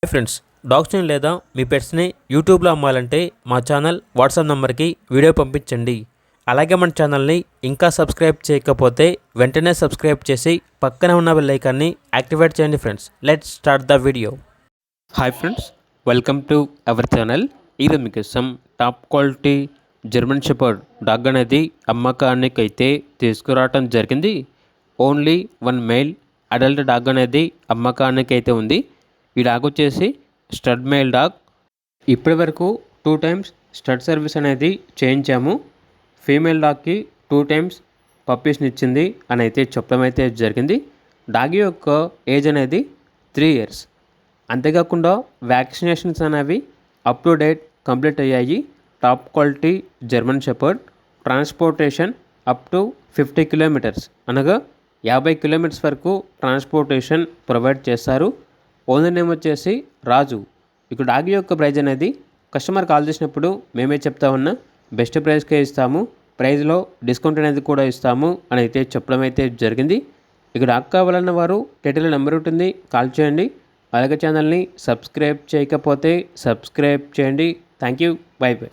Hi friends, డాగ్స్ని లేదా మీ పెట్స్ని యూట్యూబ్లో అమ్మాలంటే మా ఛానల్ వాట్సాప్ నెంబర్కి వీడియో పంపించండి. అలాగే మన ఛానల్ని ఇంకా సబ్స్క్రైబ్ చేయకపోతే వెంటనే సబ్స్క్రైబ్ చేసి పక్కనే ఉన్న బెల్ ఐకాన్ని యాక్టివేట్ చేయండి friends. Let's start the video. Hi friends, welcome to our channel. ఈరోజు మీకోసం top quality German shepherd dog అనేది అమ్మకానికి అయితే తీసుకురావటం జరిగింది. Only one mail adult dog అనేది అమ్మకానికి అయితే ఉంది. ఈ డాగ్ వచ్చేసి స్టడ్ మెయిల్ డాగ్. ఇప్పటి వరకు 2 టైమ్స్ స్టడ్ సర్వీస్ అనేది చేయించాము. ఫీమేల్ డాగ్కి 2 టైమ్స్ పప్పీస్ని ఇచ్చింది అని అయితే చెప్పడం అయితే జరిగింది. డాగ్ యొక్క ఏజ్ అనేది 3 ఇయర్స్. అంతేకాకుండా వ్యాక్సినేషన్స్ అనేవి అప్ టు డేట్ కంప్లీట్ అయ్యాయి. Top quality German shepherd. Transportation up to 50 kilometres అనగా 50 కిలోమీటర్స్ వరకు ట్రాన్స్పోర్టేషన్ ప్రొవైడ్ చేస్తారు. ఓనర్ నేమ్ వచ్చేసి రాజు. ఇక డాగ్ యొక్క ప్రైజ్ అనేది కస్టమర్ కాల్ చేసినప్పుడు మేమే చెప్తా ఉన్నా బెస్ట్ ప్రైస్కే ఇస్తాము, ప్రైజ్లో డిస్కౌంట్ అనేది కూడా ఇస్తాము అని అయితే చెప్పడం అయితే జరిగింది. ఇక డాగ్ కావాలన్న వారు టైటిల్ నెంబర్ ఉంటుంది, కాల్ చేయండి. అలాగే ఛానల్ని సబ్స్క్రైబ్ చేయకపోతే సబ్స్క్రైబ్ చేయండి. Thank you, by by.